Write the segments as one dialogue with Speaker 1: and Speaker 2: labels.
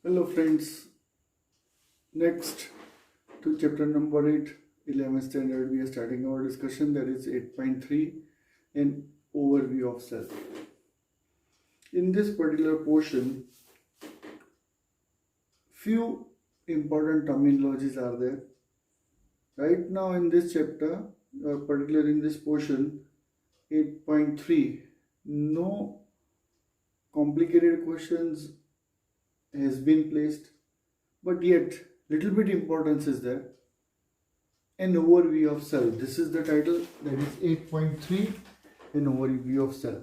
Speaker 1: Hello friends, next to chapter number 8, 11th standard, we are starting our discussion, that is 8.3, an overview of self. In this particular portion, few important terminologies are there. Right now in this chapter, particular in this portion, 8.3, no complicated questions has been placed, but yet little bit importance is there. An overview of self. This is the title, that is 8.3, an overview of self.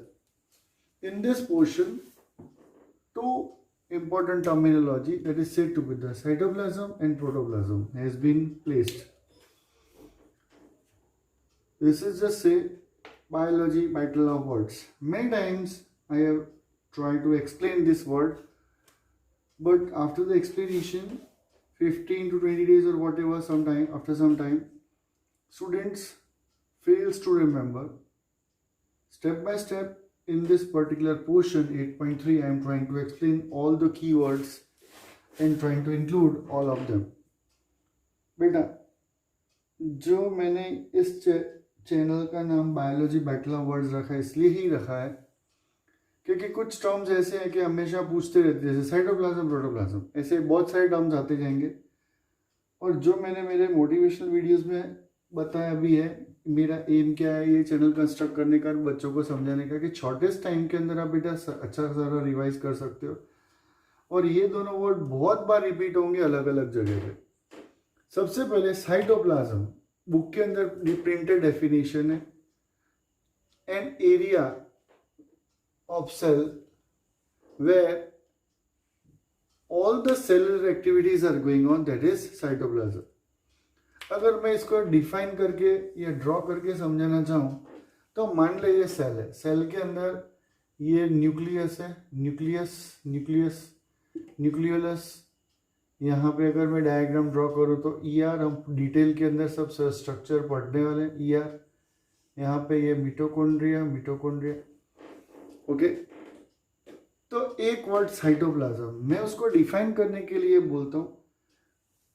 Speaker 1: In this portion, two important terminology, that is said to be the cytoplasm and protoplasm, has been placed. This is just say biology battle of words. Many times I have tried to explain this word, but after the explanation, 15 to 20 days or whatever, after some time, students fails to remember. Step by step in this particular portion 8.3, I am trying to explain all the keywords and trying to include all of them. बेटा, जो मैंने इस channel का नाम biology battle of words रखा है, इसलिए ही रखा है क्योंकि कुछ टर्म्स ऐसे हैं कि हमेशा पूछते रहते हैं, जैसे साइटोप्लाज्म, प्रोटोप्लाज्म, ऐसे बहुत सारे टर्म्स आते जाएंगे। और जो मैंने मेरे मोटिवेशनल वीडियोस में बताया भी है, मेरा एम क्या है ये चैनल कंस्ट्रक्ट करने का, बच्चों को समझाने का कि शॉर्टेस्ट टाइम के अंदर आप बेटा अच्छा सारा रिवाइज कर सकते हो। और ये दोनों वर्ड बहुत बार रिपीट होंगे अलग अलग जगह पे। सबसे पहले साइटोप्लाज्म, बुक के अंदर प्रिंटेड डेफिनेशन है, an area of cell where all the cellular activities are going on, that is cytoplasm. अगर मैं इसको डिफाइन करके या ड्रॉ करके समझाना चाहूँ तो मान लीजिए ये सेल है, सेल के अंदर ये न्यूक्लियस है, न्यूक्लियोलस। यहाँ पे अगर मैं डायग्राम ड्रॉ करूँ तो ER, हम डिटेल के अंदर सब स्ट्रक्चर पढ़ने वाले हैं। ER, यहाँ पे ये मिटोकॉन्ड्रिया, ओके। तो एक वर्ड साइटोप्लाज्म, मैं उसको डिफाइन करने के लिए बोलता हूँ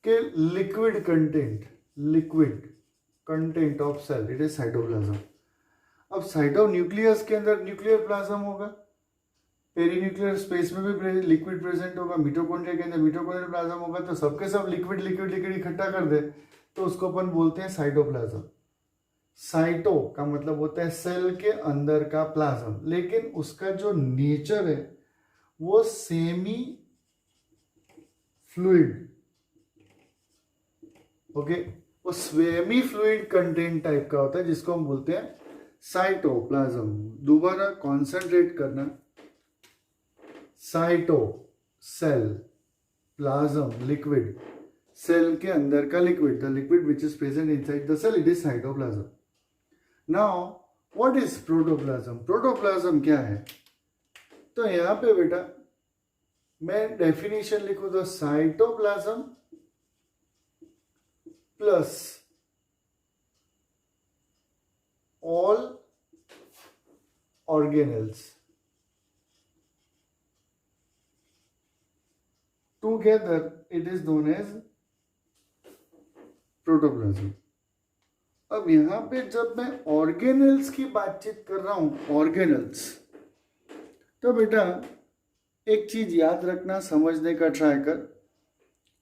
Speaker 1: कि liquid content of cell, it is cytoplasm. अब न्यूक्लियस के अंदर न्यूक्लियर प्लाज्म होगा, पेरीन्यूक्लियर स्पेस में भी लिक्विड प्रेजेंट होगा, मिटोकॉन्ड्रिया के अंदर मिटोकॉन्ड्रियल प्लाज्म होगा। तो सबके सब लिक्विड इकट्ठा कर दे तो उसको अपन बोलते हैं साइटोप्लाज्म। साइटो का मतलब होता है सेल के अंदर का प्लाज्म, लेकिन उसका जो नेचर है वो सेमी फ्लूइड, ओके, वो सेमी फ्लूइड कंटेंट टाइप का होता है, जिसको हम बोलते हैं साइटोप्लाज्म। दोबारा कॉन्सेंट्रेट करना, cyto cell, plasm liquid, cell के अंदर का liquid, the liquid which is present inside the cell, it is cytoplasm. Now what is protoplasm? Protoplasm क्या है? तो यहां पे बेटा मैं डेफिनेशन लिखूं तो cytoplasm plus all organelles together, it is known as protoplasm. अब यहां पे जब मैं ऑर्गेनेल्स की बातचीत कर रहा हूं, ऑर्गेनेल्स, तो बेटा एक चीज याद रखना, समझने का ट्राई कर।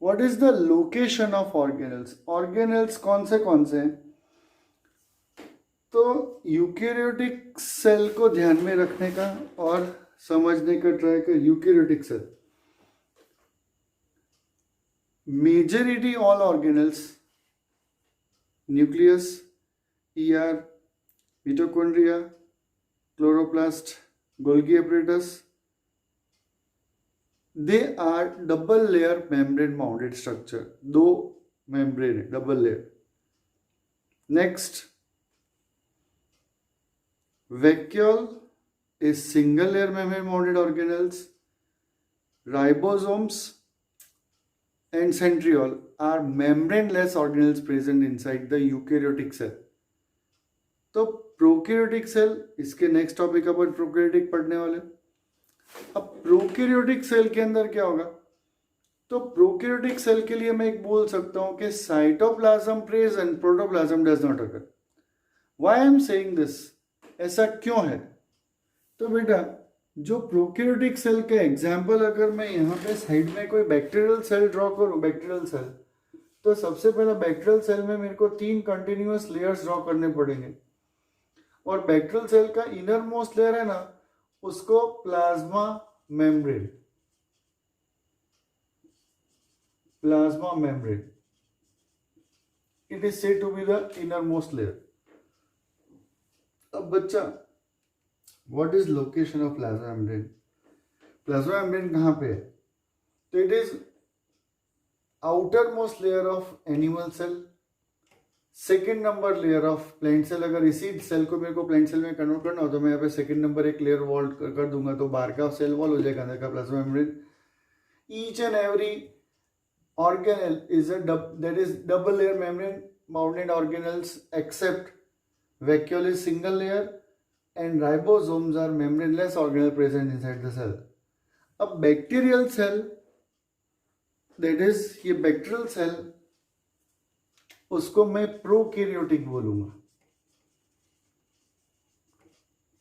Speaker 1: What is the location of organelles? Organelles कौन से हैं? तो यूकेरियोटिक सेल को ध्यान में रखने का और समझने का ट्राई कर। Eukaryotic cell, majority all organelles, nucleus, ER, mitochondria, chloroplast, Golgi apparatus, they are double layer membrane mounted structure, दो membrane है, double layer। Next, vacuole is single layer membrane mounted organelles, ribosomes and centriole are membraneless organelles present inside the eukaryotic cell। तो prokaryotic cell, इसके next topic अपन prokaryotic पढ़ने वाले। अब prokaryotic cell के अंदर क्या होगा? तो प्रोकैरियोटिक सेल के लिए मैं एक बोल सकता हूं कि cytoplasm present, protoplasm does not occur. Why I am saying this, ऐसा क्यों है? तो बेटा जो प्रोकैरियोटिक सेल का एग्जाम्पल अगर मैं यहाँ पे साइड में कोई बैक्टीरियल सेल ड्रॉ करूँ, बैक्टीरियल सेल, तो सबसे पहला बैक्टीरियल सेल में मेरे को 3 कंटिन्यूअस लेयर्स ड्रॉ करने पड़ेंगे। और बैक्टीरियल सेल का इनर मोस्ट लेयर है ना, उसको plasma membrane, plasma membrane, it is said to be the inner most layer. अब बच्चा, what is location of plasma membrane? Plasma membrane कहाँ पे है? तो it is outermost layer of animal cell, second number layer of plant cell. अगर इसी cell को मेरे को प्लांट सेल में कन्वर्ट करना हो तो मैं यहाँ पे सेकेंड नंबर एक लेयर वॉल कर दूंगा, तो बाहर का सेल वॉल हो जाएगा, अंदर का plasma membrane. Each and every organelle is that is double layer membrane mounted organelles except vacuole is single layer and ribosomes are membraneless organelle present inside the cell. अब बैक्टीरियल सेल, दैट इज ये bacterial cell, उसको मैं prokaryotic बोलूंगा,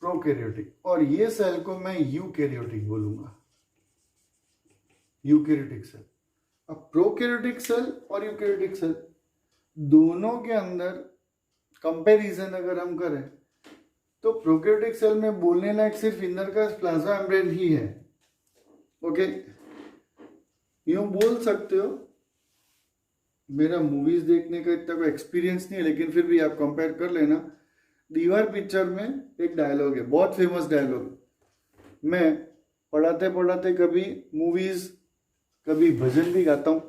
Speaker 1: prokaryotic. और ये cell को मैं eukaryotic बोलूंगा, यूकैरियोटिक सेल। अब प्रोकैरियोटिक सेल और यूकैरियोटिक सेल दोनों के अंदर कंपैरिजन अगर हम करें तो प्रोकैरियोटिक सेल में बोलने लायक सिर्फ इंदर का प्लाज्मा मेम्ब्रेन ही है। ओके, यूं बोल सकते हो, मेरा मूवीज देखने का इतना कोई एक्सपीरियंस नहीं है, लेकिन फिर भी आप कंपेयर कर लेना। दीवार पिक्चर में एक डायलॉग है, बहुत फेमस डायलॉग। मैं पढ़ाते पढ़ाते कभी मूवीज, कभी भजन भी गाता हूँ,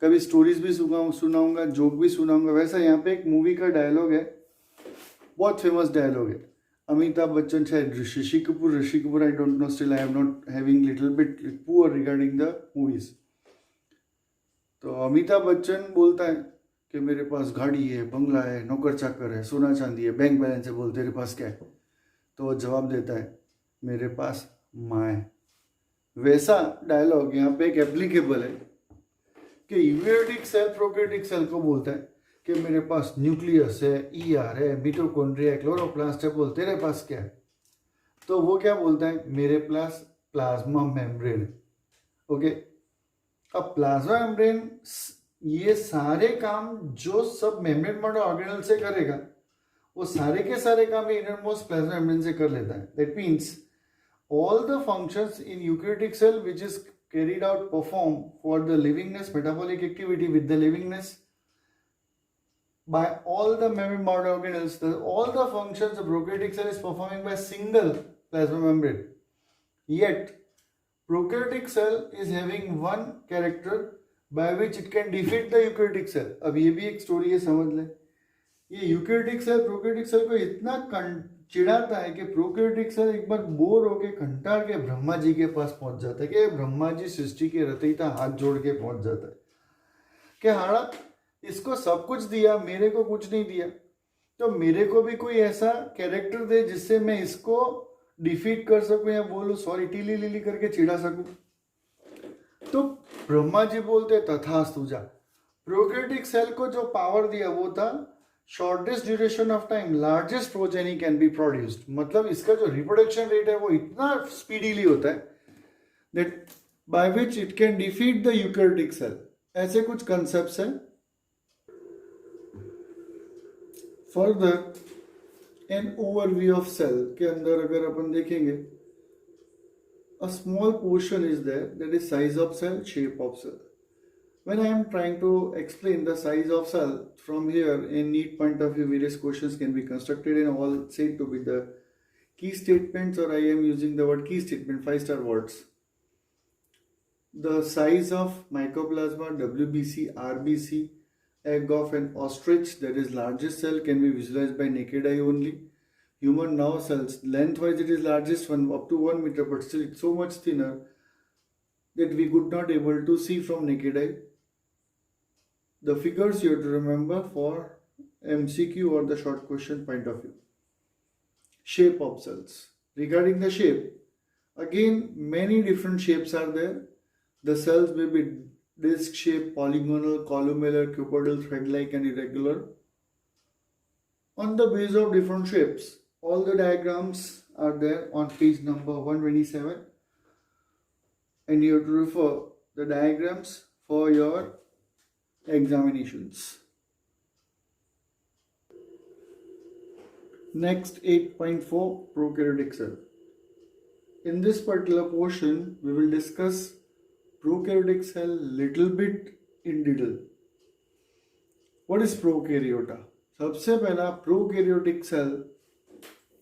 Speaker 1: कभी स्टोरीज भी सुनाऊंगा, जोक भी सुनाऊंगा। वैसा यहाँ पे एक मूवी का डायलॉग है, बहुत फेमस डायलॉग है। अमिताभ बच्चन, शायद Rishi Kapoor, I don't know, still I am not having little bit poor regarding the movies. तो अमिताभ बच्चन बोलता है कि मेरे पास गाड़ी है, बंगला है, नौकर चाकर है, सोना चांदी है, बैंक बैलेंस है। बोलते तेरे पास क्या है? तो वो जवाब देता है, मेरे पास माँ है। वैसा डायलॉग यहाँ पे एक एप्लीकेबल है कि यूकैरियोटिक सेल प्रोकैरियोटिक सेल को बोलता है कि मेरे पास न्यूक्लियस है, ईआर है, मिटोकॉन्ड्रिया है, क्लोरोप्लास्ट है। बोल तेरे पास क्या है? तो वो क्या बोलता है, मेरे पास प्लाज्मा मेम्ब्रेन है। ओके, अब प्लाज्मा मेम्ब्रेन ये सारे काम जो सब मेम्ब्रेन बॉन्ड ऑर्गेनल से करेगा, वो सारे के सारे काम इनरमोस्ट प्लाज्मा मेम्ब्रेन से कर लेता है। That means all the functions in eukaryotic cell which is carried out perform for the livingness metabolic activity with the livingness by all the membrane bound organelles, all the functions of prokaryotic cell is performing by single plasma membrane. Yet prokaryotic cell is having one character by which it can defeat the eukaryotic cell. अब ये भी एक story है, समझ ले। ये eukaryotic cell prokaryotic cell को इतना चिढ़ाता है कि प्रोकैरियोटिक सेल एक बार बोर होके घंटा के ब्रह्मा जी के पास पहुंच जाता है कि ब्रह्मा जी सृष्टि के रचयिता, हाथ जोड़ के पहुंच जाता है कि हाड़ा इसको सब कुछ दिया, मेरे को कुछ नहीं दिया, तो मेरे को भी कोई ऐसा कैरेक्टर दे जिससे मैं इसको डिफीट कर सकूं या बोलूं सॉरी टीली लीली करके चिढ़ा सकूं। तो ब्रह्मा जी बोलते तथास्तु जा। प्रोकैरियोटिक सेल को जो पावर दिया वो था shortest duration of time largest progeny can be produced. मतलब इसका जो रिप्रोडक्शन रेट है वो इतना स्पीडीली होता है that by which it can defeat the eukaryotic cell. ऐसे कुछ कंसेप्ट्स हैं। Further an overview of cell के अंदर अगर अपन देखेंगे, a small portion is there, that is size of cell, shape of cell. When I am trying to explain the size of cell from here in neat point of view, various questions can be constructed and all said to be the key statements, or I am using the word key statement, 5-star words. The size of mycoplasma, WBC, RBC, egg of an ostrich, that is largest cell, can be visualized by naked eye only. Human nerve cells, lengthwise it is largest one, up to 1 meter, but still it's so much thinner that we could not able to see from naked eye. The figures you have to remember for MCQ or the short question point of view. Shape of cells. Regarding the shape, again many different shapes are there. The cells may be disc shaped, polygonal, columnar, cuboidal, thread like, and irregular. On the base of different shapes, all the diagrams are there on page number 127, and you have to refer the diagrams for your examinations. Next, 8.4 Prokaryotic cell. In this particular portion, we will discuss prokaryotic cell little bit in detail. What is prokaryota? सबसे पहला prokaryotic cell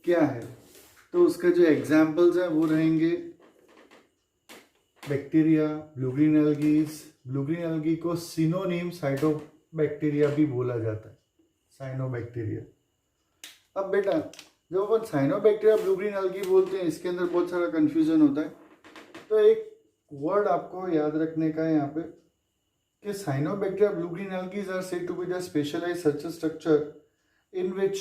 Speaker 1: क्या है? तो उसका जो examples है वो रहेंगे bacteria, blue green algae. Blue green algae को सिनोनिम साइटोबैक्टीरिया भी बोला जाता है, साइनोबैक्टीरिया. अब बेटा जब अपन साइनोबैक्टीरिया ब्लू ग्रीन एल्गी बोलते हैं, इसके अंदर बहुत सारा कंफ्यूजन होता है. तो एक वर्ड आपको याद रखने का है यहाँ पे कि cyanobacteria blue green algae are said to be the specialised such structure in which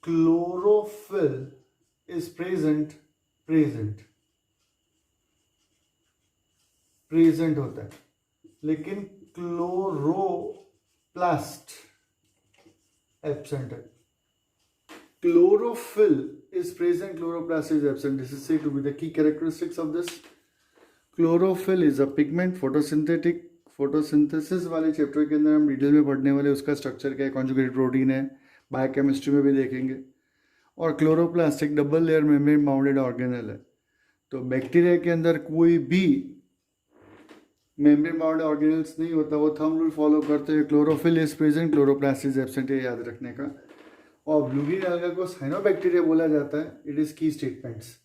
Speaker 1: chlorophyll is present होता है, लेकिन क्लोरोप्लास्ट एब्सेंट है. Chlorophyll is present, chloroplast is absent. This is said to be the key characteristics of this. Chlorophyll is a pigment. Photosynthesis वाले chapter के अंदर हम detail में पढ़ने वाले, उसका स्ट्रक्चर क्या है, कॉन्जुगेटेड प्रोटीन है, बायोकेमिस्ट्री में भी देखेंगे. और क्लोरोप्लास्ट एक double layer membrane bounded organelle है. तो बैक्टीरिया के अंदर कोई भी मेम्ब्रेन बाउंडेड ऑर्गेनेल्स नहीं होता, वो थंब रूल फॉलो करते हुए chlorophyll is present, chloroplast is absent, ये याद रखने का. और ब्लू ग्रीन एल्गा को साइनोबैक्टीरिया बोला जाता है. It is key statements.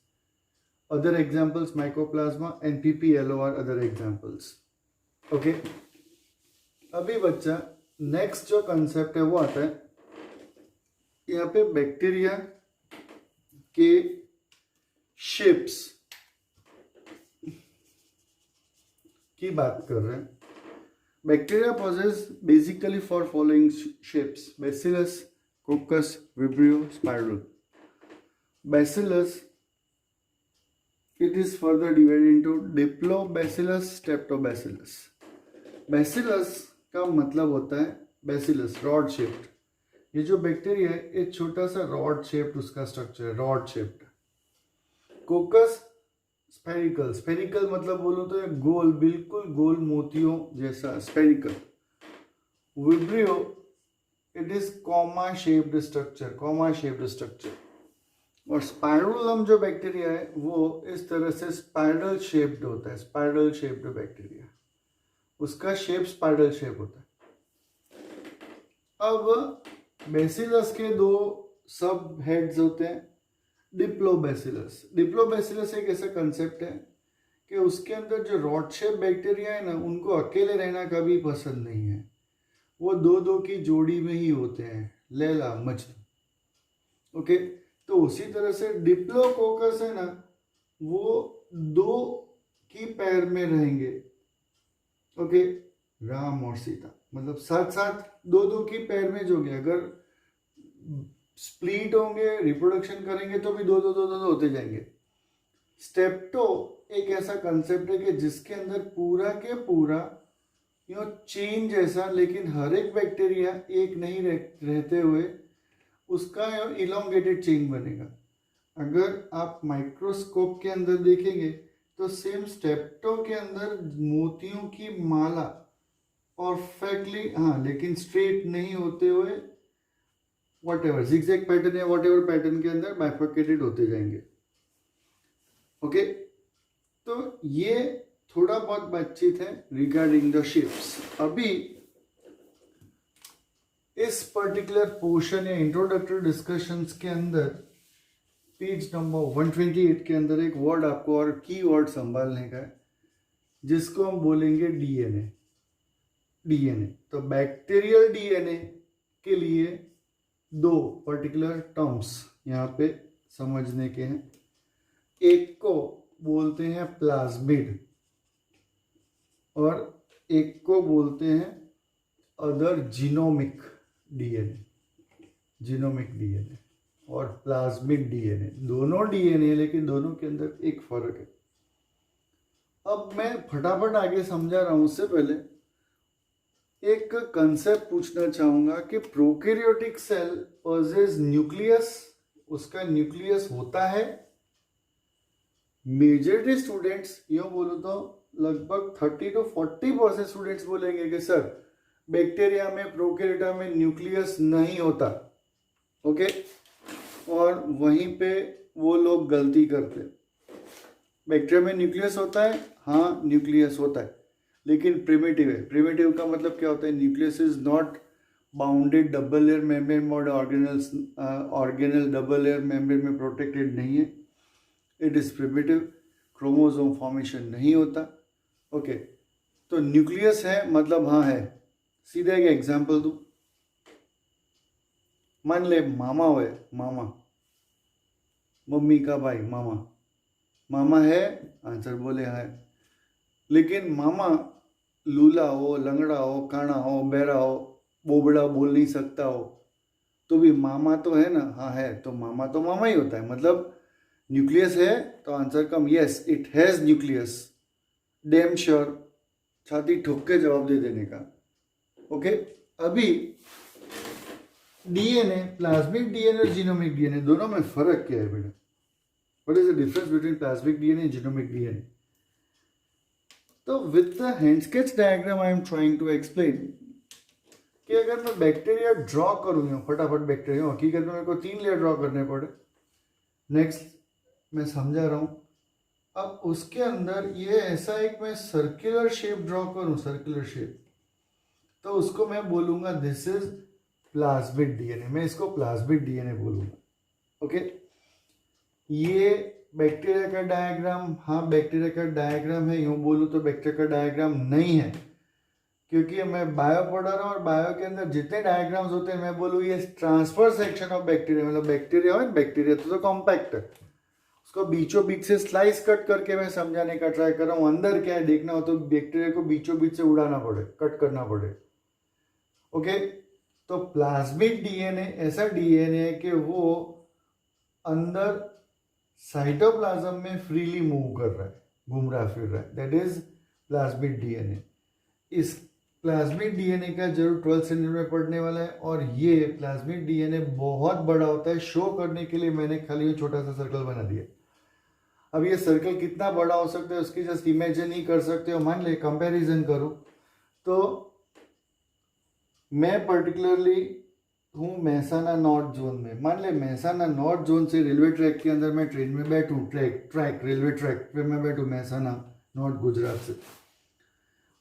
Speaker 1: Other examples mycoplasma, NPPLO are other examples. Okay, अभी बच्चा नेक्स्ट जो कंसेप्ट है वो आता है, यहाँ पे बैक्टीरिया के शेप्स की बात कर रहे हैं. Bacteria possess basically four following shapes: bacillus, Coccus, Vibrio, Spiral. Bacillus, it is further divided into Diplobacillus, Streptobacillus. Bacillus का मतलब होता है Bacillus, rod shaped. ये जो बैक्टीरिया है, एक छोटा सा rod shaped उसका स्ट्रक्चर है, rod shaped. Coccus, spherical. Spherical मतलब बोलो तो गोल, बिल्कुल गोल मोतियों जैसा, spherical. Vibrio, it is comma shaped structure. और स्पाइरुलम जो बैक्टीरिया है वो इस तरह से स्पाइरल शेप्ड होता है, स्पाइरल शेप्ड बैक्टीरिया, उसका शेप स्पाइरल शेप होता है. अब बेसिलस के दो सब हेड्स होते हैं. डिप्लोबैसिलस एक ऐसा कंसेप्ट है कि उसके अंदर जो रॉड शेप बैक्टीरिया है ना, उनको अकेले रहना कभी पसंद नहीं है, वो दो की जोड़ी में ही होते हैं, लैला मजनू. ओके, तो उसी तरह से डिप्लोकोकस है ना, वो दो की पैर में रहेंगे. ओके, राम और सीता मतलब साथ साथ दो की पैर में जोगे. अगर स्प्लिट होंगे, रिप्रोडक्शन करेंगे तो भी दो होते जाएंगे. स्टेप्टो एक ऐसा कंसेप्ट है कि जिसके अंदर पूरा के पूरा चेन जैसा, लेकिन हर एक बैक्टीरिया एक नहीं रहते हुए उसका इलोंगेटेड चेन बनेगा. अगर आप माइक्रोस्कोप के अंदर देखेंगे तो सेम स्टेप्टो के अंदर मोतियों की माला परफेक्टली, हाँ, लेकिन स्ट्रेट नहीं होते हुए व्हाटएवर जिगजैग पैटर्न या व्हाटएवर पैटर्न के अंदर बाइफर्केटेड होते जाएंगे. ओके, तो ये थोड़ा बहुत बातचीत है रिगार्डिंग द शेप्स. अभी इस पर्टिकुलर पोर्शन या इंट्रोडक्टरी डिस्कशंस के अंदर पेज नंबर 128 के अंदर एक वर्ड आपको और की वर्ड संभालने का है, जिसको हम बोलेंगे डीएनए. तो बैक्टीरियल डीएनए के लिए दो पर्टिकुलर टर्म्स यहाँ पे समझने के हैं. एक को बोलते हैं प्लाज्मिड और एक को बोलते हैं अदर जीनोमिक डीएनए और प्लाज्मिड डीएनए. दोनों डीएनए, लेकिन दोनों के अंदर एक फर्क है. अब मैं फटाफट आगे समझा रहा हूँ, उससे पहले एक कंसेप्ट पूछना चाहूंगा कि प्रोकैरियोटिक सेल पोजेस न्यूक्लियस, उसका न्यूक्लियस होता है। मेजॉरिटी स्टूडेंट्स यूँ बोलूँ तो लगभग 30 to 40% स्टूडेंट्स बोलेंगे कि सर बैक्टीरिया में, प्रोकैरियोटा में न्यूक्लियस नहीं होता। ओके, और वहीं पे वो लोग गलती करते। बैक्टीरिया में न्यूक्लियस होता है, हाँ न्यूक्लियस होता है, लेकिन प्रिमिटिव है। प्रिमिटिव का मतलब क्या होता है? Nucleus is not bounded double layer membrane mode organelle double layer membrane में प्रोटेक्टेड नहीं है। It is primitive, chromosome formation नहीं होता। ओके, तो न्यूक्लियस है मतलब हाँ है। सीधा एक एग्जाम्पल दूँ, मान ले मामा हो, मामा, मम्मी का भाई मामा, मामा है, आंसर बोले है। लेकिन मामा लूला हो, लंगड़ा हो, काना हो, बहरा हो, बोबड़ा बोल नहीं सकता हो, तो भी मामा तो है ना? हाँ है, तो मामा ही होता है। मतलब न्यूक्लियस है, तो answer come yes, it has nucleus. Damn sure, छाती ठोक के जवाब दे देने का। ओके, अभी डीएनए, प्लाज्मिक डीएनए और जीनोमिक डीएनए, दोनों में फर्क क्या है बेटा? What is the difference between plasmic DNA and genomic DNA? तो with the hand sketch diagram I am trying to explain कि अगर मैं बैक्टीरिया ड्रॉ करूँ फटाफट, बैक्टीरिया हकीकत में मेरे को 3 लेयर ड्रॉ करने पड़े। नेक्स्ट मैं समझा रहा हूँ। अब उसके अंदर ये ऐसा एक मैं सर्कुलर शेप ड्रॉ करूँ, सर्कुलर शेप, तो उसको मैं बोलूँगा दिस इज प्लाज्मिक डीएनए। मैं इसको प्लाज्मिक डीएनए बोलूँगा। ओके, ये बैक्टीरिया का डायग्राम, हाँ बैक्टीरिया का डायग्राम है। यूँ बोलूँ तो बैक्टीरिया का डायग्राम नहीं है, क्योंकि मैं बायो पढ़ रहा हूँ और बायो के अंदर जितने डायग्राम्स होते हैं मैं बोलूँ ये ट्रांसफर सेक्शन ऑफ बैक्टीरिया, मतलब बैक्टीरिया हो, बैक्टीरिया तो कॉम्पैक्ट है, उसको बीचों बीच से स्लाइस कट करके मैं समझाने का ट्राई कर रहा हूँ। अंदर क्या है देखना हो तो बैक्टीरिया को बीचों बीच से उड़ाना पड़े, कट करना पड़े। ओके, तो प्लाज्मिक डीएनए ऐसा डीएनए है कि वो अंदर साइटोप्लाज्म में फ्रीली मूव कर रहा है, घूम रहा फिर रहा है, दैट इज प्लाज्मिक डीएनए। इस प्लाज्मिक डीएनए का जरूर 12th स्टैंडर्ड में पढ़ने वाला है, और ये प्लाज्मिक डीएनए बहुत बड़ा होता है। शो करने के लिए मैंने खाली छोटा सा सर्कल बना दिया। अब ये सर्कल कितना बड़ा हो सकता है उसकी जस्ट इमेजिन ही कर सकते हो। मान ले कंपैरिजन करो तो मैं पर्टिकुलरली हूँ मेहसाना नॉर्थ जोन में। मान ले मेहसाना नॉर्थ जोन से रेलवे ट्रैक के अंदर मैं ट्रेन में बैठूँ, रेलवे ट्रैक पे मैं बैठूँ मेहसाना नॉर्थ गुजरात से,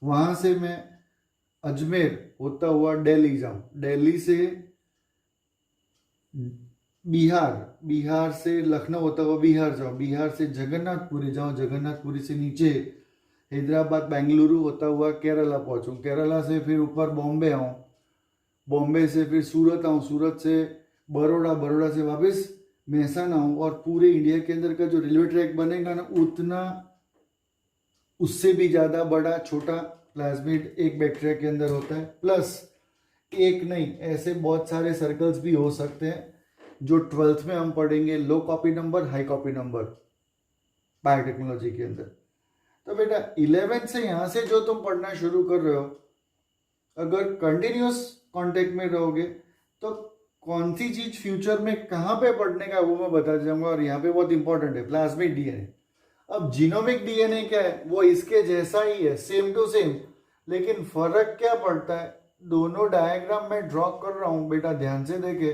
Speaker 1: वहाँ से मैं अजमेर होता हुआ दिल्ली जाऊँ, दिल्ली से बिहार से लखनऊ होता हुआ बिहार जाऊँ, बिहार से जगन्नाथपुरी जाऊँ, जगन्नाथपुरी से नीचे हैदराबाद बेंगलुरु होता हुआ केरला पहुँचूँ, केरला से फिर ऊपर बॉम्बे आऊँ, बॉम्बे से फिर सूरत आऊँ, सूरत से बड़ौदा, बड़ौदा से वापस मेहसाना आऊँ, और पूरे इंडिया के अंदर का जो रेलवे ट्रैक बनेगा ना उतना उससे भी ज़्यादा बड़ा छोटा प्लाज्मिड एक बैक्टीरिया के अंदर होता है। प्लस एक नहीं, ऐसे बहुत सारे सर्कल्स भी हो सकते हैं जो 12th में हम पढ़ेंगे, low copy number, high copy number biotechnology के अंदर। तो बेटा 11th से यहाँ से जो तुम पढ़ना शुरू कर रहे हो, अगर कंटिन्यूस कांटेक्ट में रहोगे तो कौन सी चीज फ्यूचर में कहाँ पे पढ़ने का वो मैं बता जाऊंगा, और यहाँ पे बहुत इंपॉर्टेंट है प्लाज्मिक डीएनए। अब जीनोमिक डीएनए क्या है? वो इसके जैसा ही है, सेम टू सेम, लेकिन फर्क क्या पड़ता है? दोनों डायग्राम में ड्रॉ कर रहा हूँ बेटा, ध्यान से देखे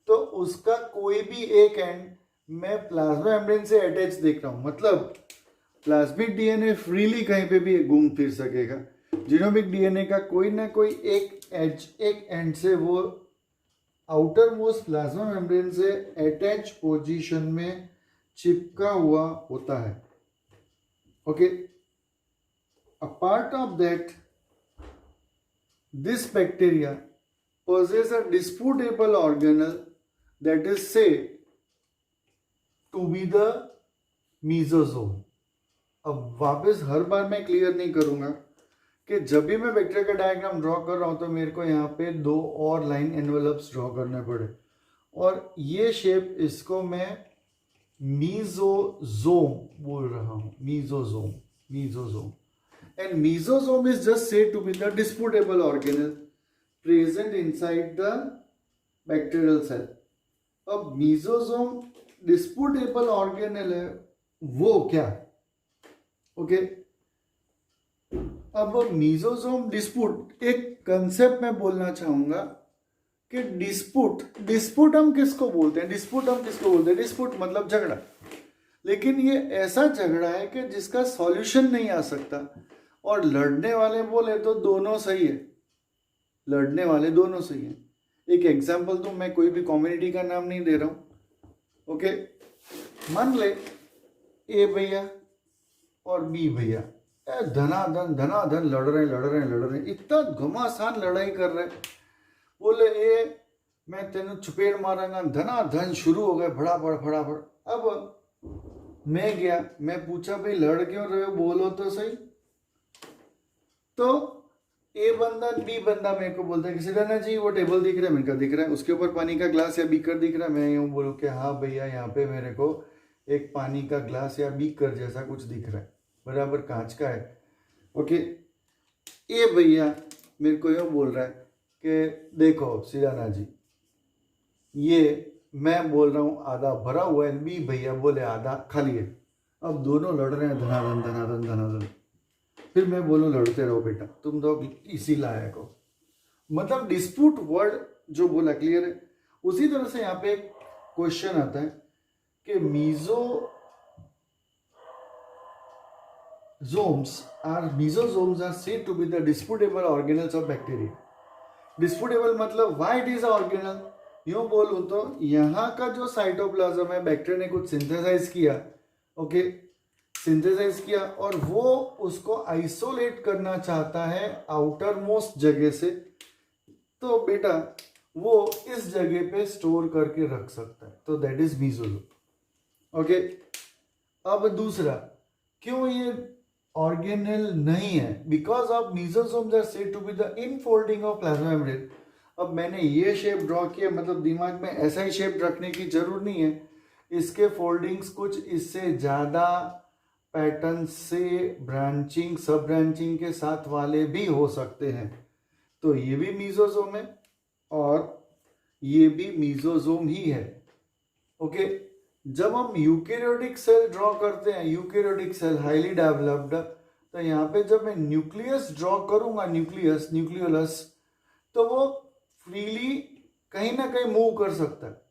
Speaker 1: तो उसका कोई भी एक एंड मैं प्लाज्मा मेम्ब्रेन से अटैच देख रहा हूँ, मतलब प्लाज्मिक डीएनए फ्रीली कहीं पे भी घूम फिर सकेगा। जीनोमिक डीएनए का कोई ना कोई एक एज, एक एंड से वो आउटर मोस्ट प्लाज्मा मेम्ब्रेन से अटैच पोजीशन में चिपका हुआ होता है। Okay, a part of that, this bacteria possess a disputable organelle that is said to be the mesosome। अब वापस हर बार मैं क्लियर नहीं करूंगा कि जब भी मैं बैक्टीरिया का डायग्राम ड्रॉ कर रहा हूं तो मेरे को यहाँ पे 2 और लाइन एनवेलप्स ड्रॉ करने पड़े, और ये शेप, इसको मैं मीजोजोम बोल रहा हूँ, mesosome. Mesosome. And mesosome is just said to be the disputable organelle present inside the bacterial cell. अब mesosome disputable organelle है, वो क्या? ओके, अब mesosome dispute एक कंसेप्ट में बोलना चाहूंगा कि डिस्प्यूट हम किसको बोलते हैं? डिस्प्यूट मतलब झगड़ा, लेकिन ये ऐसा झगड़ा है कि जिसका सॉल्यूशन नहीं आ सकता। और लड़ने वाले बोले तो दोनों सही है, लड़ने वाले दोनों सही है। एक एग्जांपल दूं, मैं कोई भी कम्युनिटी का नाम नहीं दे रहा हूं। ओके, मान ले ए भैया और बी भैया धनाधन लड़ रहे, इतना घमासान लड़ाई कर रहे। बोले ए मैं तेन चपेड़ मारूंगा, धनाधन शुरू हो गए फटाफट। अब मैं गया, मैं पूछा भाई लड़ क्यों रहे हो, बोलो तो सही। तो ए बंदा बी बंदा मेरे को बोलता है कि सिडाना जी वो टेबल दिख रहा है, मेरे को दिख रहा है, उसके ऊपर पानी का ग्लास या बीकर दिख रहा है। मैं यूँ बोलूँ कि हाँ भैया यहाँ पे मेरे को एक पानी का ग्लास या बीकर जैसा कुछ दिख रहा है, बराबर कांच का है। ओके, ए भैया मेरे को यूँ बोल रहा है कि देखो सिडाना जी, ये मैं बोल रहा हूँ आधा भरा हुआ है, बी भैया बोले आधा खाली है। अब दोनों लड़ रहे हैं धनाधन। फिर मैं बोलूँ लड़ते रहो बेटा, तुम लोग इसी लायक हो। मतलब डिस्प्यूट वर्ड जो बोला क्लियर है। उसी तरह से यहाँ पे एक क्वेश्चन आता है कि mesosomes are said to be the disputable organelles of bacteria. Disputable मतलब व्हाई इट इज ऑर्गेनल। यूं बोलूं तो यहाँ का जो साइटोप्लाज्म है, बैक्टीरिया ने कुछ सिंथेसाइज किया, ओके, सिंथेसाइज किया और वो उसको आइसोलेट करना चाहता है आउटर मोस्ट जगह से। तो बेटा वो इस जगह पे स्टोर करके रख सकता है, तो दैट इज मेसोसोम। ओके, अब दूसरा, क्यों ये ऑर्गेनेल नहीं है? Because of mesosomes are said to be the infolding of plasma membrane. अब मैंने ये शेप ड्रॉ किया, मतलब दिमाग में ऐसा ही शेप रखने की जरूरत नहीं है। इसके फोल्डिंग्स कुछ इससे ज्यादा पैटर्न से ब्रांचिंग सब ब्रांचिंग के साथ वाले भी हो सकते हैं। तो ये भी मेसोसोम है और ये भी मेसोसोम ही है। ओके, जब हम यूकेरियोटिक सेल ड्रॉ करते हैं, यूकेरियोटिक सेल हाईली डेवलप्ड, तो यहाँ पे जब मैं न्यूक्लियस ड्रॉ करूंगा, न्यूक्लियोलस, तो वो फ्रीली कहीं ना कहीं मूव कर सकता है।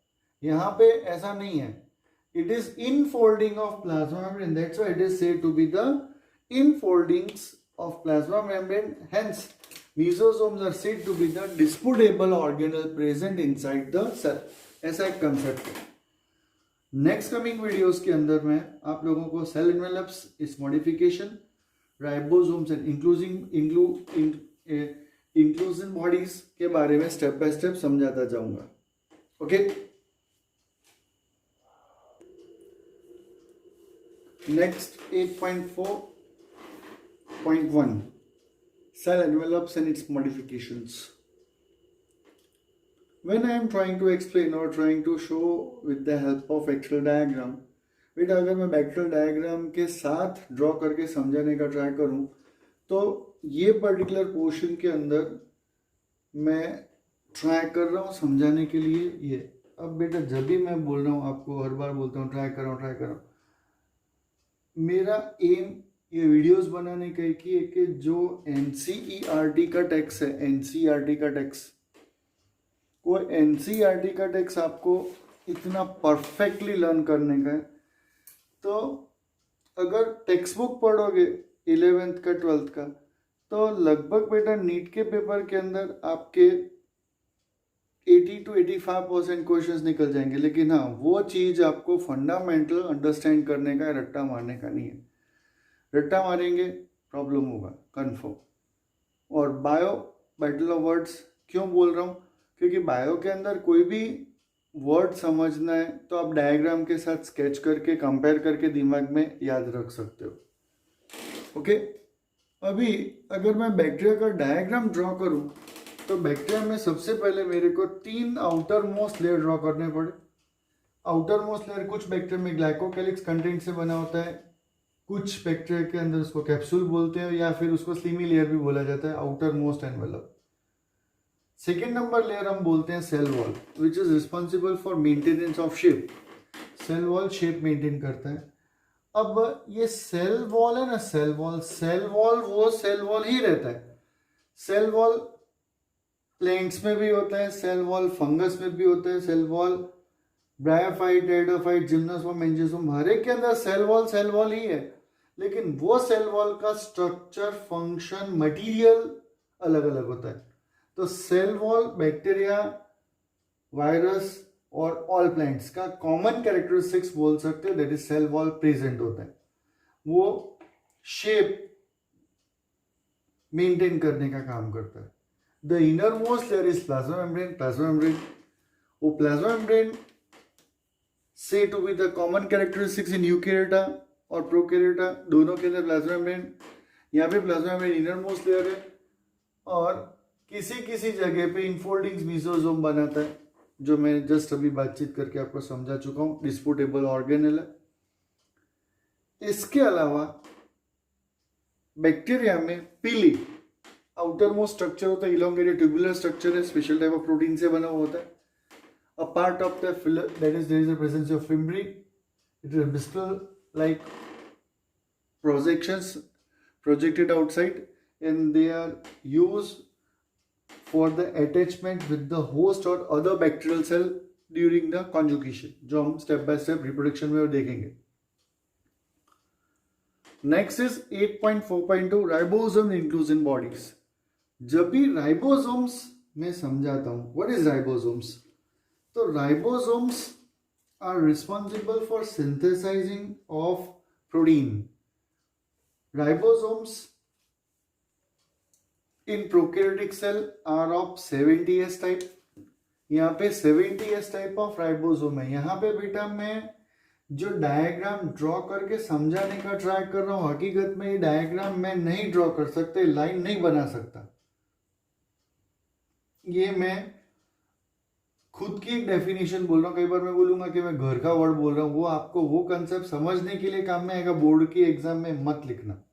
Speaker 1: यहाँ पे ऐसा नहीं है। It is infolding of plasma membrane. That's why it is said to be the infoldings of plasma membrane. Hence, mesosomes are said to be the disputable organelle present inside the cell. ऐसा एक concept है। Next coming videos के अंदर मैं आप लोगों को cell envelopes, इस modification, ribosomes and inclusion bodies के बारे में स्टेप बाय स्टेप समझाता जाऊंगा। Okay, next 8.4.1 cell envelopes and its modifications. When I am trying to explain or trying to show with the help of vectorial diagram, बेटा अगर मैं vectorial diagram के साथ ड्रॉ करके समझाने का ट्राई करूं तो ये पर्टिकुलर पोर्शन के अंदर मैं ट्राई कर रहा हूं समझाने के लिए ये। अब बेटा जब भी मैं बोल रहा हूं, आपको हर बार बोलता हूं ट्राई कर रहा हूं, मेरा एम ये वीडियोस बनाने का एक ही है कि जो एनसीईआरटी का टेक्स्ट है, एनसीईआरटी का टेक्स्ट, वो एनसीईआरटी का टेक्स्ट आपको इतना परफेक्टली लर्न करने का है। तो अगर टेक्स्ट बुक पढ़ोगे 11th का 12th का, तो लगभग बेटा नीट के पेपर के अंदर आपके 80 to 85% क्वेश्चंस निकल जाएंगे। लेकिन हाँ, वो चीज़ आपको फंडामेंटल अंडरस्टैंड करने का है, रट्टा मारने का नहीं है। रट्टा मारेंगे प्रॉब्लम होगा कन्फर्म। और बायो बैटल ऑफ वर्ड्स क्यों बोल रहा हूँ? क्योंकि बायो के अंदर कोई भी वर्ड समझना है तो आप डायग्राम के साथ स्केच करके कंपेयर करके दिमाग में याद रख सकते हो। ओके, अभी अगर मैं बैक्टीरिया का डायग्राम ड्रॉ करूँ तो बैक्टीरिया में सबसे पहले मेरे को 3 आउटर मोस्ट लेयर ड्रॉ करने पड़े। आउटर मोस्ट लेयर कुछ बैक्टीरिया में ग्लाइकोकैलिक्स कंटेंट से बना होता है, कुछ बैक्टीरिया के अंदर उसको कैप्सूल बोलते हैं या फिर उसको स्लीमी लेयर भी बोला जाता है, outermost envelope. Second number layer हम बोलते हैं cell wall, which is responsible for maintenance of shape. Cell wall shape maintain करता है। अब ये सेल वॉल है ना, सेल वॉल वो सेल वॉल ही रहता है। सेल वॉल प्लांट्स में भी होता है, सेल वॉल फंगस में भी होता है, सेल वॉल ब्रायोफाइट, एडोफाइट, जिम्नोस्पर्म, एंजियोस्पर्म, हर एक के अंदर सेल वॉल ही है। लेकिन वो सेल वॉल का स्ट्रक्चर, फंक्शन, मटेरियल अलग अलग होता है। तो सेल वॉल बैक्टीरिया, वायरस और ऑल प्लांट्स का कॉमन कैरेक्टरिस्टिक्स बोल सकते हैं, that is cell wall present होता है। वो शेप मेंटेन करने का काम करता है। The inner most layer is plasma membrane. वो प्लाज्मा मेम्ब्रेन से to be the common characteristics in eukaryota और प्रोकैरियोटा, दोनों के अंदर प्लाज्मा मेम्ब्रेन। यहाँ पे plasma membrane inner most layer है और किसी किसी जगह पे इनफोल्डिंग्स मेसोसोम बनाता है, जो मैं जस्ट अभी बातचीत करके आपको समझा चुका हूँ, डिस्प्यूटेबल ऑर्गेनेल है। इसके अलावा बैक्टीरिया में पीली आउटर मोस्ट स्ट्रक्चर होता है, इलोंगेटेड ट्यूबुलर स्ट्रक्चर है, स्पेशल टाइप ऑफ प्रोटीन से बना हुआ होता है। A part of the that is there is the presence of fimbriae, it is bristle like projections projected outside and they are used for the attachment with the host or other bacterial cell during the conjugation, जो हम step by step reproduction में देखेंगे। Next is 8.4.2 ribosome inclusion bodies. जब भी ribosomes मैं समझाता हूं what is ribosomes, तो ribosomes are responsible for synthesising of protein. Ribosomes in prokaryotic cell are of 70S type। यहाँ पे 70S टाइप ऑफ राइबोसोम है। यहाँ पे बेटा मैं जो डायग्राम ड्रॉ करके समझाने का ट्राई कर रहा हूँ, हकीकत में ये डायग्राम मैं नहीं ड्रॉ कर सकता, लाइन नहीं बना सकता। ये मैं खुद की एक डेफिनेशन बोल रहा हूँ। कई बार मैं बोलूंगा कि मैं घर का वर्ड बोल रहा हूँ, वो आपको वो कंसेप्ट समझने के लिए काम में आएगा, बोर्ड की एग्जाम में मत लिखना।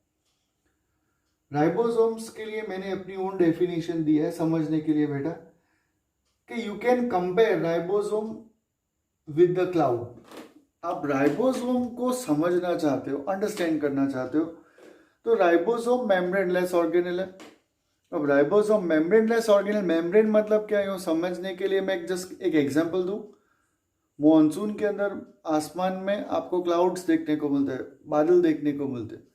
Speaker 1: राइबोसोम्स के लिए मैंने अपनी ओन डेफिनेशन दी है समझने के लिए बेटा, कि you can compare ribosome with the cloud. आप राइबोसोम को समझना चाहते हो, अंडरस्टैंड करना चाहते हो, तो राइबोसोम मेम्ब्रेनलेस ऑर्गेनेल है। अब राइबोसोम मेम्ब्रेनलेस ऑर्गेनेल, मेम्ब्रेन मतलब क्या है समझने के लिए मैं जस्ट एक एग्जांपल दूं। मॉनसून के अंदर आसमान में आपको क्लाउड्स देखने को मिलते हैं, बादल देखने को मिलते हैं।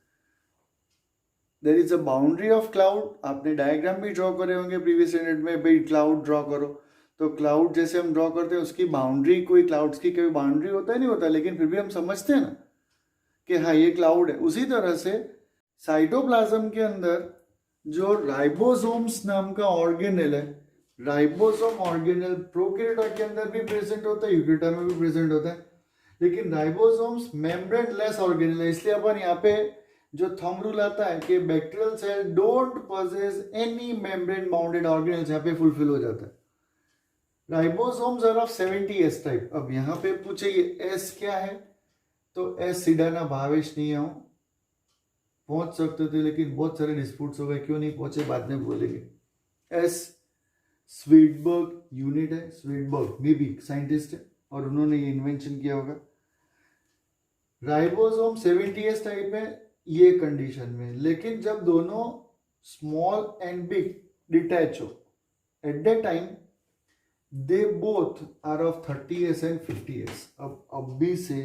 Speaker 1: There is a boundary of cloud. आपने डायग्राम भी ड्रॉ करे होंगे प्रीवियस यूनिट में, भाई क्लाउड ड्रॉ करो, तो क्लाउड जैसे हम ड्रॉ करते हैं उसकी बाउंड्री, कोई क्लाउड्स की कोई बाउंड्री होता है नहीं होता, लेकिन फिर भी हम समझते हैं ना कि हाँ ये क्लाउड है। उसी तरह से साइटोप्लाज्म के अंदर जो राइबोसोम्स नाम का ऑर्गेनेल है, राइबोसोम ऑर्गेनेल प्रोकैरियोटा के अंदर भी प्रेजेंट होता है, यूकैरियोटा में भी प्रेजेंट होता है, लेकिन राइबोसोम्स मेम्ब्रेनलेस ऑर्गेनेल है। इसलिए अपन यहाँ पे जो थंब रूल आता है कि bacterial cell don't possess any membrane bounded organelles, यहाँ पे फुलफिल हो जाता है। Ribosomes are of 70S type. अब यहाँ पे पूछे ये S क्या है, तो S सिडाना भावेश नहीं आऊं पहुंच सकते थे, लेकिन बहुत सारे डिस्प्यूट्स हो गए, क्यों नहीं पहुंचे बाद में बोलेंगे। S स्वीडबर्ग यूनिट है, स्वीडबर्ग मे बी साइंटिस्ट है और उन्होंने ये इन्वेंशन किया होगा। राइबोसोम 70S टाइप है ये कंडीशन में, लेकिन जब दोनों स्मॉल एंड बिग डिटैच हो at that time they both are of 30S and 50S। अब भी से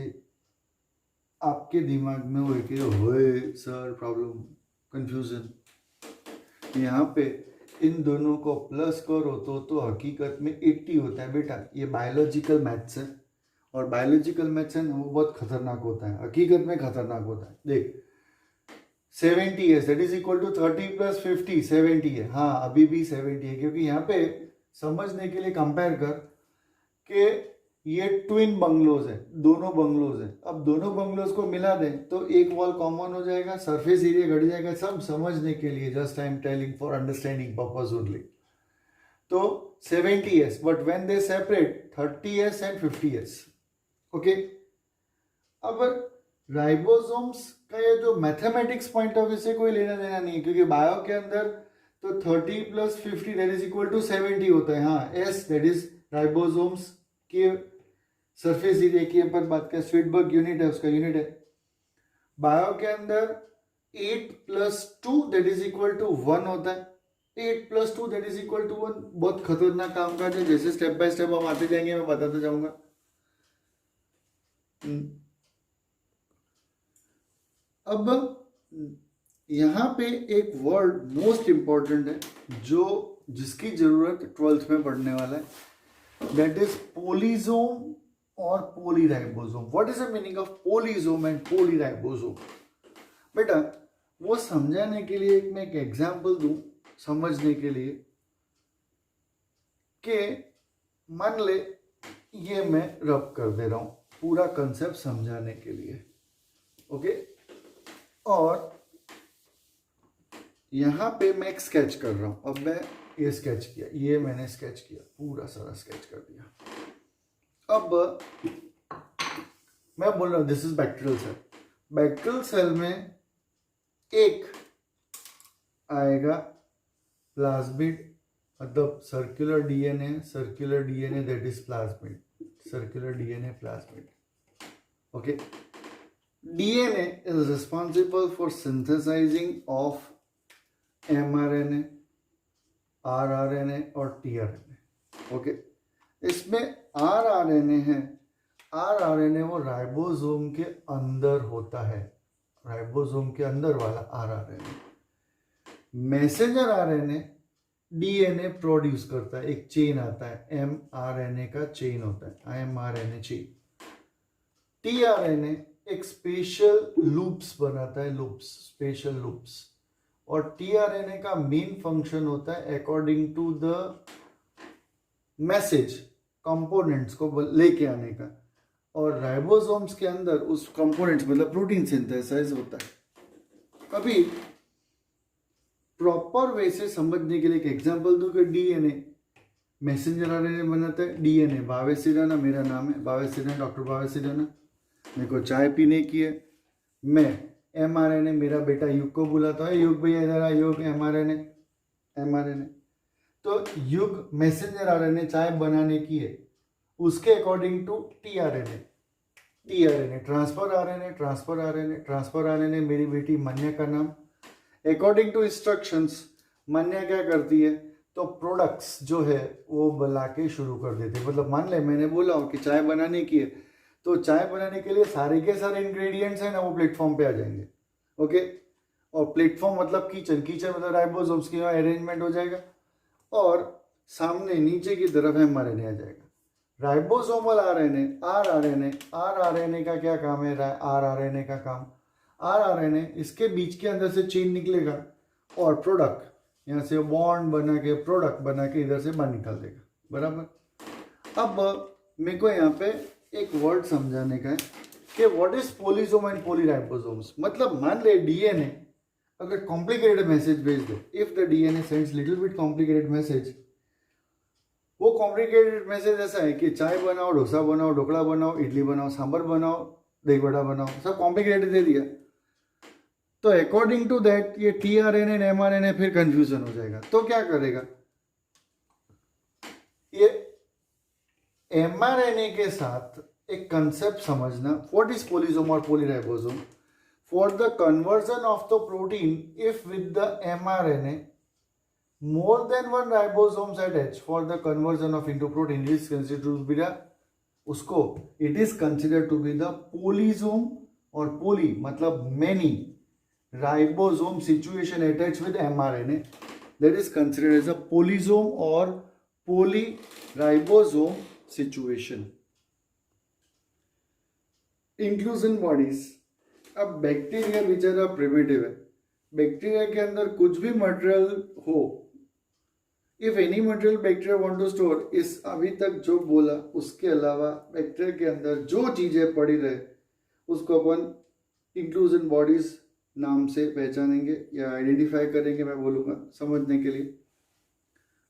Speaker 1: आपके दिमाग में वो कि होए सर प्रॉब्लम कंफ्यूजन, यहाँ पे इन दोनों को प्लस करो तो हकीकत में 80 होता है बेटा। ये बायोलॉजिकल मैथ्स है और बायोलॉजिकल मैथ्स है ना वो बहुत खतरनाक होता है, हकीकत में खतरनाक होता है। देख 70S that is equal to 30 + 50 70 है। हाँ अभी भी 70 है, क्योंकि यहाँ पे समझने के लिए कंपेयर कर कि ये ट्विन बंगलोज है, दोनों बंगलोज है। अब दोनों बंगलोज को मिला दें तो एक वॉल कॉमन हो जाएगा, सरफेस एरिया घट जाएगा, सब समझने के लिए, just I am telling for understanding purpose only. तो 70S, but when they separate 30S and 50S। Okay, अब राइबोसोम्स का ये जो मैथमेटिक्स पॉइंट ऑफ व्यू से कोई लेना देना नहीं है, क्योंकि बायो के अंदर तो 30 + 50 दैट इज इक्वल टू 70 होता है। हाँ, एस दैट इज राइबोसोम्स के सरफेस एरिया की अपन बात करें, स्वीटबर्ग यूनिट है, उसका यूनिट है। बायो के अंदर 8 + 2 दैट इज इक्वल टू 1 होता है। 8 + 2 दैट इज इक्वल टू 1 बहुत खतरनाक काम काज है, जैसे स्टेप बाय स्टेप हम आते जाएंगे मैं बताता जाऊंगा। अब यहाँ पे एक वर्ड मोस्ट इंपॉर्टेंट है जो जिसकी जरूरत 12th में पढ़ने वाला है, दैट इज पोलीजोम और polyribosome. What is the meaning of polysome and polyribosome? बेटा वो समझाने के लिए मैं एक एग्जांपल दूं समझने के लिए, कि मान ले ये मैं रब कर दे रहा हूं पूरा कंसेप्ट समझाने के लिए, ओके। और यहां पे मैं एक स्केच कर रहा हूं। अब मैं ये स्केच किया, ये मैंने स्केच किया, पूरा सारा स्केच कर दिया। अब मैं बोल रहा हूं this is bacterial cell. Bacterial cell में एक आएगा प्लाज्मिड, मतलब circular DNA that is plasmid, circular DNA plasmid, okay. DNA is responsible for synthesizing of mRNA, rRNA और tRNA, ओके। इसमें rRNA है, rRNA वो राइबोसोम के अंदर होता है, राइबोसोम के अंदर वाला rRNA। Messenger RNA DNA produce करता है, एक चेन आता है, mRNA का चेन होता है, mRNA चेन। tRNA एक स्पेशल लूप्स बनाता है, लूप्स, स्पेशल लूप्स। और tRNA का मेन फंक्शन होता है according to the message components को लेके आने का, और राइबोसोम्स के अंदर उस कंपोनेंट्स मतलब प्रोटीन सिंथेसाइज होता है। अभी प्रॉपर वे से समझने के लिए एक एग्जांपल दूं कि डीएनए मैसेंजर आरएनए बनाता है। डीएनए भावेश सिडाना, मेरा नाम है भावेश सिडाना, डॉक्टर भावेश सिडाना। मेरे को चाय पीने की है। मैं mRNA, मेरा बेटा युग को बुलाता है, युग भैया इधर आ, युग mRNA। तो युग मैसेंजर आरएनए चाय बनाने की है, उसके according to tRNA transfer RNA मेरी बेटी मन्या का नाम। अकॉर्डिंग टू इंस्ट्रक्शंस मन्या क्या करती है, तो प्रोडक्ट्स जो है वो बना के शुरू कर देते हैं। मतलब मान ले मैंने बोला हो कि चाय बनाने की है, तो चाय बनाने के लिए सारे के सारे इंग्रेडिएंट्स हैं ना, वो प्लेटफॉर्म पे आ जाएंगे, ओके। और प्लेटफॉर्म मतलब किचन मतलब राइबोसोम्स की अरेंजमेंट हो जाएगा, और सामने नीचे की तरफ mRNA आ जाएगा। राइबोसोमल आरआरएनए का क्या काम है? आरआरएनए का काम, आरआरएनए इसके बीच के अंदर से चेन निकलेगा और प्रोडक्ट यहाँ से बॉन्ड बना के प्रोडक्ट बना के इधर से बाहर निकाल देगा, बराबर। अब मेरे को यहाँ पे एक वर्ड समझाने का है कि what is polysome and polyribosomes. मतलब मान ले डीएनए अगर कॉम्प्लिकेटेड मैसेज भेज दे, if the DNA sends little bit complicated message, वो कॉम्प्लिकेटेड मैसेज ऐसा है कि चाय बनाओ, डोसा बनाओ, ढोकला बनाओ, इडली बनाओ, सांभर बनाओ, दही बड़ा बनाओ, सब कॉम्प्लिकेटेड दे दिया। तो अकॉर्डिंग टू दैट ये tRNA एंड mRNA फिर कंफ्यूजन हो जाएगा। तो क्या करेगा, ये mRNA के साथ एक कंसेप्ट समझना, व्हाट इज पोलीसोम और polyribosome. For the conversion of the protein if with the mRNA more than one ribosomes attached for the conversion of into protein is considered to be the उसको it is considered to be the polysome, और poly मतलब many ribosome situation attached with mRNA, that is considered as a polysome or polyribosome situation. Inclusion bodies, अब bacteria बेचारा primitive है, bacteria के अंदर कुछ भी मटेरियल हो, if any material bacteria want to store, इस अभी तक जो बोला उसके अलावा बैक्टीरिया के अंदर जो चीजें पड़ी रहे उसको अपन इंक्लूजन बॉडीज नाम से पहचानेंगे या आइडेंटिफाई करेंगे, मैं बोलूँगा समझने के लिए।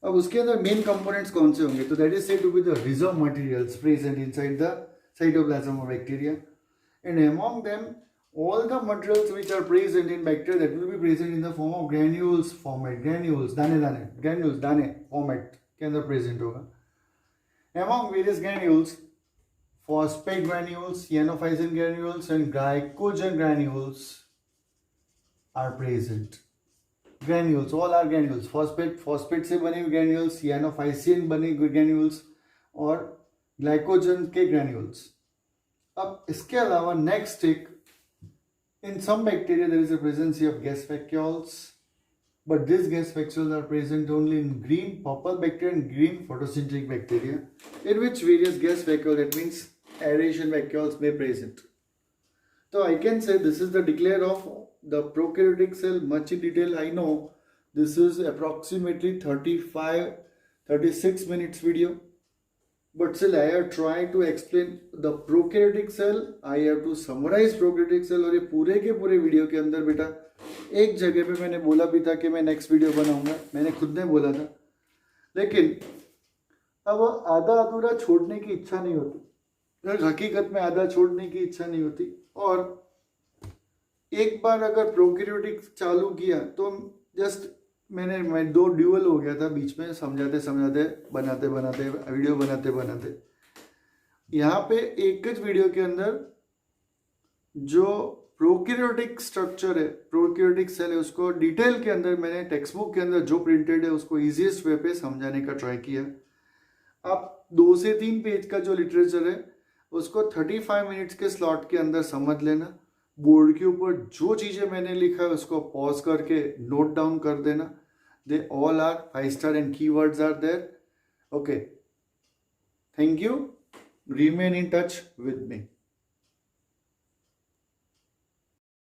Speaker 1: अब उसके अंदर मेन कंपोनेंट्स कौन से होंगे, तो that is said to be the reserve materials present inside the cytoplasm of bacteria, and among them all the materials which are present in bacteria, that will be present in the form of granules format, granules दाने format के अंदर present होगा. Among various granules, phosphate granules, cyanophysin granules and glycogen granules are present. Granules, all are granules. phosphate से बने हुए granules, cyanophysin बने हुए granules और glycogen के granules. अब इसके अलावा next एक, in some bacteria there is a presence of gas vacuoles, but these gas vacuoles are present only in green purple bacteria and green photosynthetic bacteria, in which various gas vacuoles, that means aeration vacuoles, may present. So I can say this is the declare of the prokaryotic cell much in detail. I know this is approximately 36 minutes video, but still I have tried to explain the prokaryotic cell. I have to summarize prokaryotic cell. और ये पूरे के पूरे video के अंदर बेटा एक जगह पे मैंने बोला भी था कि मैं नेक्स्ट वीडियो बनाऊंगा, मैंने खुद ने बोला था, लेकिन अब आधा अधूरा छोड़ने की इच्छा नहीं होती. हकीकत में आधा छोड़ने की इच्छा नहीं होती. और एक बार अगर प्रोकैरियोटिक चालू किया तो जस्ट मैं 2 ड्यूअल हो गया था बीच में, समझाते बनाते वीडियो बनाते. यहाँ पे एक ही वीडियो के अंदर जो प्रोकैरियोटिक स्ट्रक्चर है, प्रोकैरियोटिक सेल है, उसको डिटेल के अंदर मैंने टेक्स्ट बुक के अंदर जो प्रिंटेड है उसको इजीएस्ट वे पे समझाने का ट्राई किया. आप 2 से 3 पेज का जो लिटरेचर है उसको 35 मिनट्स के स्लॉट के अंदर समझ लेना. बोर्ड के ऊपर जो चीज़ें मैंने लिखा है उसको पॉज करके नोट डाउन कर देना. They all are 5 star and keywords are there. Okay, thank you. Remain in touch with me.